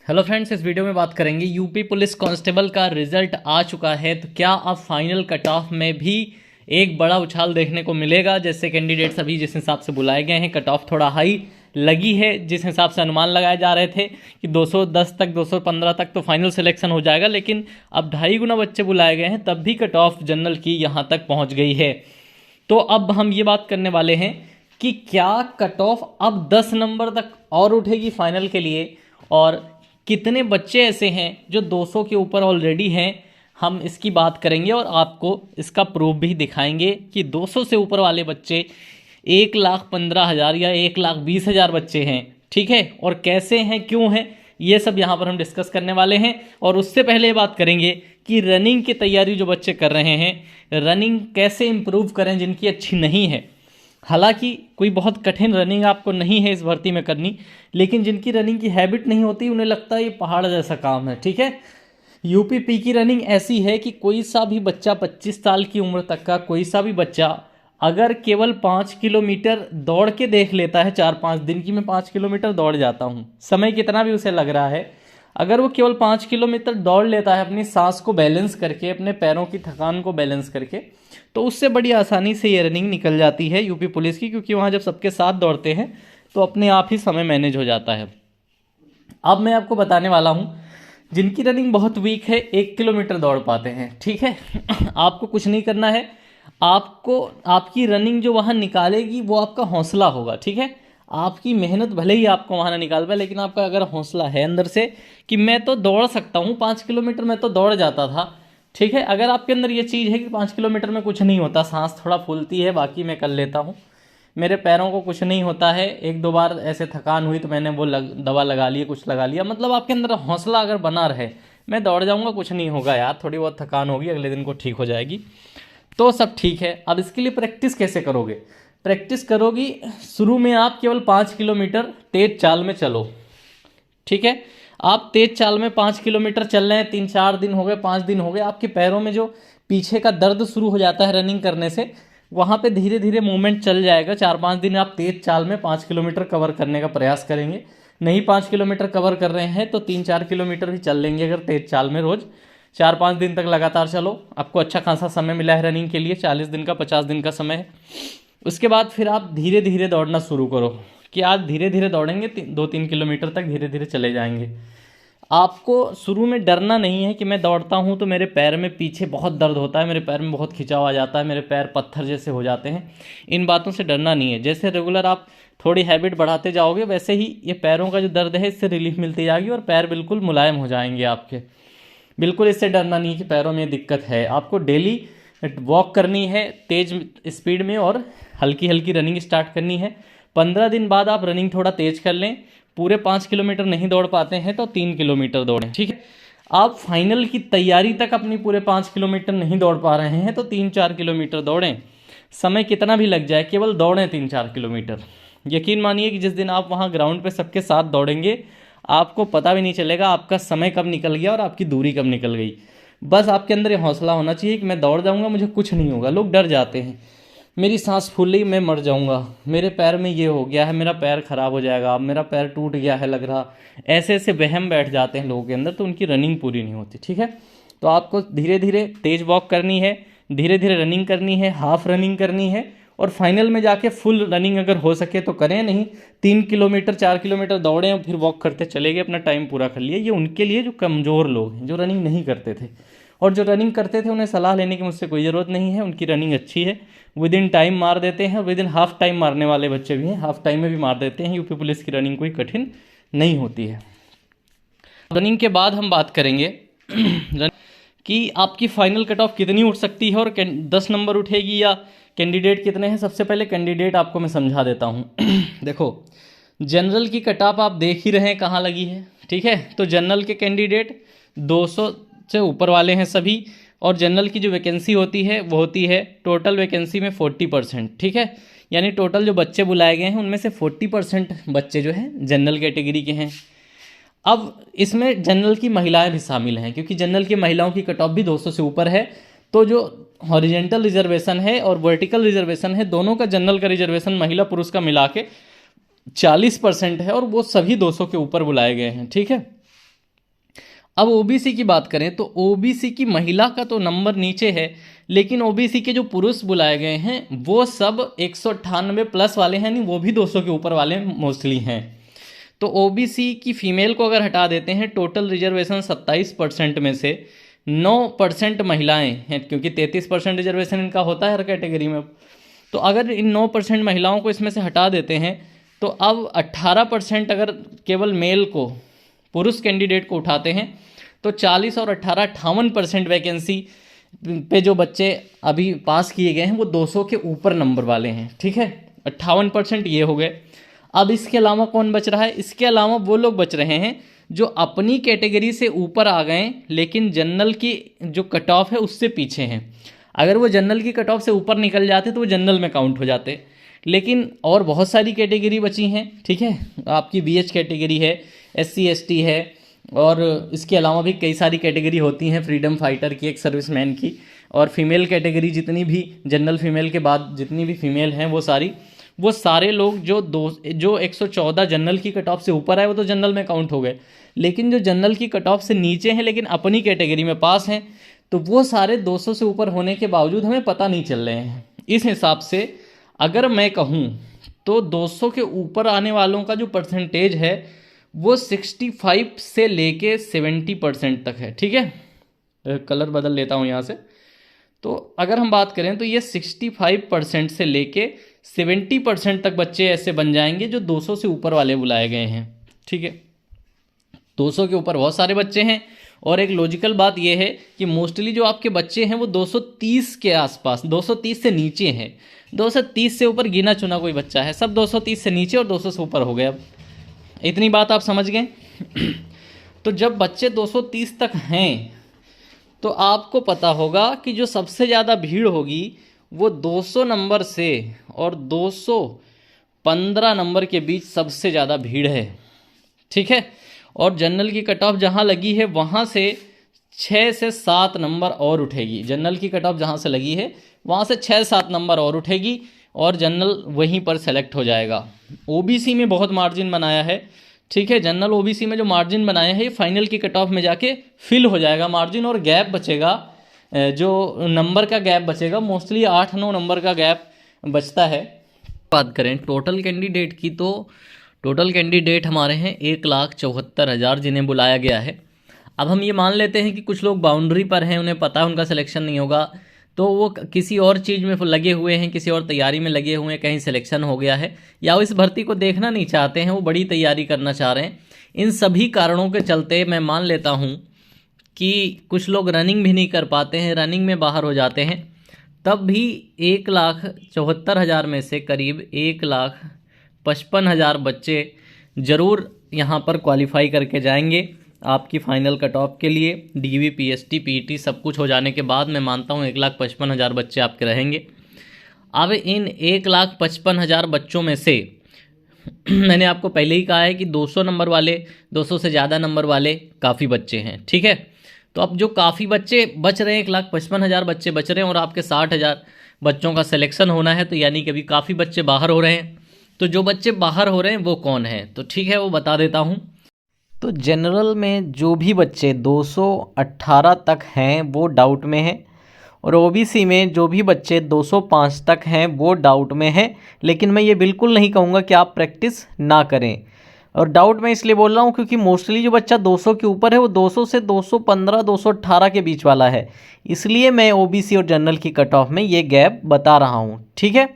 Hello friends, इस video में बात करेंगे यूपी पुलिस कांस्टेबल का रिजल्ट आ चुका है। तो क्या अब फाइनल कट ऑफ में भी एक बड़ा उछाल देखने को मिलेगा? जैसे कैंडिडेट्स अभी जिस हिसाब से बुलाए गए हैं, कट ऑफ थोड़ा हाई लगी है। जिस हिसाब से अनुमान लगाए जा रहे थे कि 210 तक 215 तक तो फाइनल सिलेक्शन हो जाएगा, लेकिन अब 2.5 गुना बच्चे बुलाए गए हैं, तब भी कट ऑफ जनरल की यहाँ तक पहुँच गई है। तो अब हम ये बात करने वाले हैं कि क्या कट ऑफ अब 10 नंबर तक और उठेगी फाइनल के लिए, और कितने बच्चे ऐसे हैं जो 200 के ऊपर ऑलरेडी हैं। हम इसकी बात करेंगे और आपको इसका प्रूफ भी दिखाएंगे कि 200 से ऊपर वाले बच्चे 1,15,000 या 1,20,000 बच्चे हैं, ठीक है। और कैसे हैं, क्यों हैं, ये सब यहाँ पर हम डिस्कस करने वाले हैं। और उससे पहले ये बात करेंगे कि रनिंग की तैयारी जो बच्चे कर रहे हैं, रनिंग कैसे इम्प्रूव करें जिनकी अच्छी नहीं है। हालांकि कोई बहुत कठिन रनिंग आपको नहीं है इस भर्ती में करनी, लेकिन जिनकी रनिंग की हैबिट नहीं होती उन्हें लगता है ये पहाड़ जैसा काम है, ठीक है। यूपीपी की रनिंग ऐसी है कि कोई सा भी बच्चा 25 साल की उम्र तक का कोई सा भी बच्चा अगर केवल 5 किलोमीटर दौड़ के देख लेता है, 4-5 दिन की मैं 5 किलोमीटर दौड़ जाता हूँ, समय कितना भी उसे लग रहा है, अगर वो केवल 5 किलोमीटर दौड़ लेता है अपनी सांस को बैलेंस करके, अपने पैरों की थकान को बैलेंस करके, तो उससे बड़ी आसानी से ये रनिंग निकल जाती है यूपी पुलिस की। क्योंकि वहाँ जब सबके साथ दौड़ते हैं तो अपने आप ही समय मैनेज हो जाता है। अब मैं आपको बताने वाला हूँ जिनकी रनिंग बहुत वीक है, 1 किलोमीटर दौड़ पाते हैं, ठीक है। आपको कुछ नहीं करना है, आपको आपकी रनिंग जो वहाँ निकालेगी वो आपका हौसला होगा, ठीक है। आपकी मेहनत भले ही आपको वहाँ ना निकाल पाए, लेकिन आपका अगर हौसला है अंदर से कि मैं तो दौड़ सकता हूँ, 5 किलोमीटर मैं तो दौड़ जाता था, ठीक है। अगर आपके अंदर ये चीज़ है कि 5 किलोमीटर में कुछ नहीं होता, सांस थोड़ा फूलती है, बाकी मैं कर लेता हूँ, मेरे पैरों को कुछ नहीं होता है, 1-2 बार ऐसे थकान हुई तो मैंने वो दवा लगा ली, कुछ लगा लिया, मतलब आपके अंदर हौसला अगर बना रहे, मैं दौड़ जाऊँगा, कुछ नहीं होगा यार, थोड़ी बहुत थकान होगी, अगले दिन को ठीक हो जाएगी, तो सब ठीक है। अब इसके लिए प्रैक्टिस कैसे करोगे? प्रैक्टिस करोगी, शुरू में आप केवल 5 किलोमीटर तेज चाल में चलो, ठीक है। आप तेज चाल में 5 किलोमीटर चल रहे हैं, 3-4 दिन हो गए, 5 दिन हो गए, आपके पैरों में जो पीछे का दर्द शुरू हो जाता है रनिंग करने से, वहाँ पे धीरे धीरे मूवमेंट चल जाएगा। 4-5 दिन आप तेज चाल में 5 किलोमीटर कवर करने का प्रयास करेंगे। नहीं 5 किलोमीटर कवर कर रहे हैं तो 3-4 किलोमीटर भी चल लेंगे अगर तेज चाल में रोज़ 4-5 दिन तक लगातार चलो। आपको अच्छा खासा समय मिला है रनिंग के लिए, 40 दिन का 50 दिन का समय है। उसके बाद फिर आप धीरे धीरे दौड़ना शुरू करो कि आज धीरे धीरे दौड़ेंगे, 2-3 किलोमीटर तक धीरे धीरे चले जाएंगे। आपको शुरू में डरना नहीं है कि मैं दौड़ता हूँ तो मेरे पैर में पीछे बहुत दर्द होता है, मेरे पैर में बहुत खिंचाव आ जाता है, मेरे पैर पत्थर जैसे हो जाते हैं, इन बातों से डरना नहीं है। जैसे रेगुलर आप थोड़ी हैबिट बढ़ाते जाओगे, वैसे ही ये पैरों का जो दर्द है इससे रिलीफ मिलती जाएगी और पैर बिल्कुल मुलायम हो जाएंगे आपके। बिल्कुल इससे डरना नहीं कि पैरों में दिक्कत है। आपको डेली वॉक करनी है तेज स्पीड में और हल्की हल्की रनिंग स्टार्ट करनी है। 15 दिन बाद आप रनिंग थोड़ा तेज कर लें। पूरे 5 किलोमीटर नहीं दौड़ पाते हैं तो 3 किलोमीटर दौड़ें, ठीक है। आप फाइनल की तैयारी तक अपनी पूरे 5 किलोमीटर नहीं दौड़ पा रहे हैं तो 3-4 किलोमीटर दौड़ें। समय कितना भी लग जाए, केवल दौड़ें 3-4 किलोमीटर। यकीन मानिए कि जिस दिन आप वहाँ ग्राउंड पे सबके साथ दौड़ेंगे, आपको पता भी नहीं चलेगा आपका समय कब निकल गया और आपकी दूरी कब निकल गई। बस आपके अंदर ये हौसला होना चाहिए कि मैं दौड़ जाऊँगा, मुझे कुछ नहीं होगा। लोग डर जाते हैं, मेरी सांस फूल गई, मैं मर जाऊंगा, मेरे पैर में ये हो गया है, मेरा पैर खराब हो जाएगा, अब मेरा पैर टूट गया है लग रहा, ऐसे ऐसे वहम बैठ जाते हैं लोगों के अंदर, तो उनकी रनिंग पूरी नहीं होती, ठीक है। तो आपको धीरे धीरे तेज वॉक करनी है, धीरे धीरे रनिंग करनी है, हाफ रनिंग करनी है, और फाइनल में जाके फुल रनिंग अगर हो सके तो करें, नहीं 3 किलोमीटर 4 किलोमीटर दौड़ें और फिर वॉक करते चले गए, अपना टाइम पूरा कर लिए। ये उनके लिए जो कमज़ोर लोग हैं, जो रनिंग नहीं करते थे, और जो रनिंग करते थे उन्हें सलाह लेने की मुझसे कोई ज़रूरत नहीं है, उनकी रनिंग अच्छी है, विद इन टाइम मार देते हैं, विद इन हाफ टाइम मारने वाले बच्चे भी हैं, हाफ टाइम में भी मार देते हैं। यूपी पुलिस की रनिंग कोई कठिन नहीं होती है। रनिंग के बाद हम बात करेंगे कि आपकी फाइनल कट ऑफ कितनी उठ सकती है और 10 नंबर उठेगी या कैंडिडेट कितने हैं। सबसे पहले कैंडिडेट आपको मैं समझा देता हूँ। देखो, जनरल की कट ऑफ आप देख ही रहे हैं कहाँ लगी है, ठीक है। तो जनरल के कैंडिडेट 200 से ऊपर वाले हैं सभी, और जनरल की जो वैकेंसी होती है वो होती है टोटल वैकेंसी में 40%, ठीक है। यानी टोटल जो बच्चे बुलाए गए हैं उनमें से 40% बच्चे जो हैं जनरल कैटेगरी के हैं। अब इसमें जनरल की महिलाएं भी शामिल हैं, क्योंकि जनरल की महिलाओं की कट ऑफ भी 200 से ऊपर है। तो जो हॉरिजेंटल रिजर्वेशन है और वर्टिकल रिजर्वेशन है, दोनों का जनरल का रिजर्वेशन महिला पुरुष का मिला के 40% है, और वो सभी 200 के ऊपर बुलाए गए हैं, ठीक है। अब ओबीसी की बात करें तो ओबीसी की महिला का तो नंबर नीचे है, लेकिन ओबीसी के जो पुरुष बुलाए गए हैं वो सब 198 प्लस वाले हैं, नहीं वो भी 200 के ऊपर वाले मोस्टली हैं। तो ओबीसी की फीमेल को अगर हटा देते हैं, टोटल रिजर्वेशन 27% में से 9% महिलाएं हैं, क्योंकि 33% रिजर्वेशन इनका होता है हर कैटेगरी में। तो अगर इन 9% महिलाओं को इसमें से हटा देते हैं तो अब 18% अगर केवल मेल को, पुरुष कैंडिडेट को उठाते हैं तो 40 और 18 58% वैकेंसी पे जो बच्चे अभी पास किए गए हैं वो 200 के ऊपर नंबर वाले हैं। ठीक है, 58% ये हो गए। अब इसके अलावा कौन बच रहा है? इसके अलावा वो लोग बच रहे हैं जो अपनी कैटेगरी से ऊपर आ गए लेकिन जनरल की जो कट ऑफ है उससे पीछे हैं। अगर वो जनरल की कट ऑफ से ऊपर निकल जाते तो वो जनरल में काउंट हो जाते। लेकिन और बहुत सारी कैटेगरी बची हैं। ठीक है, आपकी बीएच कैटेगरी है, एससी एसटी है, और इसके अलावा भी कई सारी कैटेगरी होती हैं, फ्रीडम फाइटर की, एक सर्विसमैन की, और फीमेल कैटेगरी जितनी भी जनरल फीमेल के बाद जितनी भी फीमेल हैं वो सारे लोग जो 114 जनरल की कट ऑफ से ऊपर है वो तो जनरल में काउंट हो गए। लेकिन जो जनरल की कट ऑफ से नीचे हैं लेकिन अपनी कैटेगरी में पास हैं, तो वो सारे 200 से ऊपर होने के बावजूद हमें पता नहीं चल रहे हैं। इस हिसाब से अगर मैं कहूँ तो 200 के ऊपर आने वालों का जो परसेंटेज है वो 65 से लेके 70% तक है। ठीक है, कलर बदल लेता हूँ यहाँ से। तो अगर हम बात करें तो ये 65% से लेके 70% तक बच्चे ऐसे बन जाएंगे जो 200 से ऊपर वाले बुलाए गए हैं। ठीक है, 200 के ऊपर बहुत सारे बच्चे हैं। और एक लॉजिकल बात यह है कि मोस्टली जो आपके बच्चे हैं वो 230 के आसपास, 230 से नीचे हैं। 230 से ऊपर गिना चुना कोई बच्चा है, सब 230 से नीचे और 200 से ऊपर हो गए। अब इतनी बात आप समझ गए। तो जब बच्चे 230 तक हैं तो आपको पता होगा कि जो सबसे ज़्यादा भीड़ होगी वो 200 नंबर से और 215 नंबर के बीच सबसे ज़्यादा भीड़ है। ठीक है, और जनरल की कट ऑफ जहाँ लगी है वहाँ से 6 से 7 नंबर और उठेगी। जनरल की कट ऑफ जहाँ से लगी है वहाँ से 6-7 नंबर और उठेगी और जनरल वहीं पर सेलेक्ट हो जाएगा। ओबीसी में बहुत मार्जिन बनाया है। ठीक है, जनरल ओबीसी में जो मार्जिन बनाया है ये फाइनल की कट ऑफ में जाके फिल हो जाएगा मार्जिन, और गैप बचेगा, जो नंबर का गैप बचेगा मोस्टली 8-9 नंबर का गैप बचता है। बात करें टोटल कैंडिडेट की तो टोटल कैंडिडेट हमारे हैं 1,74,000 जिन्हें बुलाया गया है। अब हम ये मान लेते हैं कि कुछ लोग बाउंड्री पर हैं, उन्हें पता है उनका सिलेक्शन नहीं होगा, तो वो किसी और चीज़ में लगे हुए हैं, किसी और तैयारी में लगे हुए हैं, कहीं सिलेक्शन हो गया है, या वो इस भर्ती को देखना नहीं चाहते हैं, वो बड़ी तैयारी करना चाह रहे हैं। इन सभी कारणों के चलते मैं मान लेता हूँ कि कुछ लोग रनिंग भी नहीं कर पाते हैं, रनिंग में बाहर हो जाते हैं। तब भी 1,74,000 में से करीब 1,55,000 बच्चे ज़रूर यहाँ पर क्वालिफाई करके जाएंगे आपकी फ़ाइनल कट ऑफ के लिए। डीवी, पीएसटी, पीईटी सब कुछ हो जाने के बाद मैं मानता हूँ 1,55,000 बच्चे आपके रहेंगे। अब इन 1,55,000 बच्चों में से मैंने आपको पहले ही कहा है कि 200 नंबर वाले, 200 से ज़्यादा नंबर वाले काफ़ी बच्चे हैं। ठीक है, तो अब जो काफ़ी बच्चे बच रहे हैं, 1,55,000 बच्चे बच रहे हैं और आपके 60,000 बच्चों का सिलेक्शन होना है, तो यानी कि अभी काफ़ी बच्चे बाहर हो रहे हैं। तो जो बच्चे बाहर हो रहे हैं वो कौन है, तो ठीक है वो बता देता हूँ। तो जनरल में जो भी बच्चे 218 तक हैं वो डाउट में हैं, और ओबीसी में जो भी बच्चे 205 तक हैं वो डाउट में हैं। लेकिन मैं ये बिल्कुल नहीं कहूँगा कि आप प्रैक्टिस ना करें, और डाउट मैं इसलिए बोल रहा हूँ क्योंकि मोस्टली जो बच्चा 200 के ऊपर है वो 200 से 215, 218 के बीच वाला है, इसलिए मैं ओबीसी और जनरल की कट ऑफ में ये गैप बता रहा हूँ। ठीक है,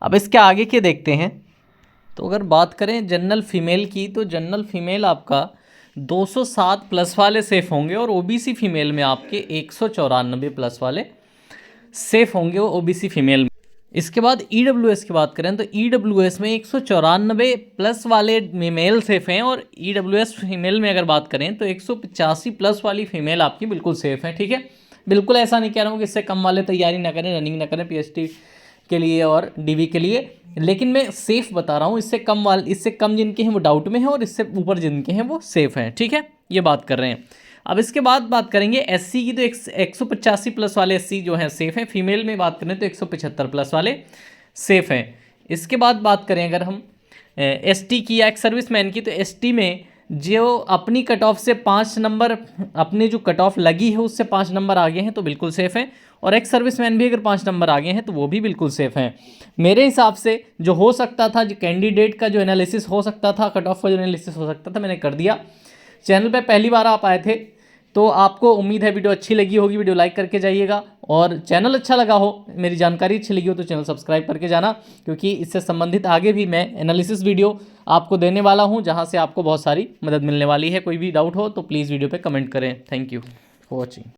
अब इसके आगे के देखते हैं। तो अगर बात करें जनरल फीमेल की तो जनरल फीमेल आपका 207 प्लस वाले सेफ़ होंगे, और ओबीसी फीमेल में आपके 194 प्लस वाले सेफ़ होंगे वो ओबीसी फीमेल में। इसके बाद ईडब्ल्यूएस की बात करें तो ईडब्ल्यूएस में 194 प्लस वाले मेल सेफ़ हैं, और ईडब्ल्यूएस फीमेल में अगर बात करें तो 185 प्लस वाली फीमेल आपकी बिल्कुल सेफ़ है। ठीक है, बिल्कुल ऐसा नहीं कह रहा हूँ कि इससे कम वाले तैयारी ना करें, रनिंग ना करें पीएचडी के लिए और डीवी के लिए, लेकिन मैं सेफ़ बता रहा हूँ। इससे कम जिनके हैं वो डाउट में हैं, और इससे ऊपर जिनके हैं वो सेफ़ हैं। ठीक है, ये बात कर रहे हैं। अब इसके बाद बात करेंगे एससी की, तो 185 प्लस वाले एससी जो हैं सेफ़ हैं। फीमेल में बात करें तो 175 प्लस वाले सेफ़ हैं। इसके बाद बात करें अगर हम एसटी की या एक सर्विसमैन की, तो एसटी में जो अपनी कट ऑफ से 5 नंबर, अपनी जो कट ऑफ लगी है उससे 5 नंबर आगे हैं तो बिल्कुल सेफ़ हैं, और एक्स सर्विसमैन भी अगर 5 नंबर आगे हैं तो वो भी बिल्कुल सेफ़ हैं। मेरे हिसाब से जो हो सकता था, जो कैंडिडेट का जो एनालिसिस हो सकता था, कट ऑफ का जो एनालिसिस हो सकता था, मैंने कर दिया। चैनल पे पहली बार आप आए थे तो आपको उम्मीद है वीडियो अच्छी लगी होगी, वीडियो लाइक करके जाइएगा, और चैनल अच्छा लगा हो, मेरी जानकारी अच्छी लगी हो तो चैनल सब्सक्राइब करके जाना, क्योंकि इससे संबंधित आगे भी मैं एनालिसिस वीडियो आपको देने वाला हूं, जहां से आपको बहुत सारी मदद मिलने वाली है। कोई भी डाउट हो तो प्लीज़ वीडियो पे कमेंट करें। Thank you for watching.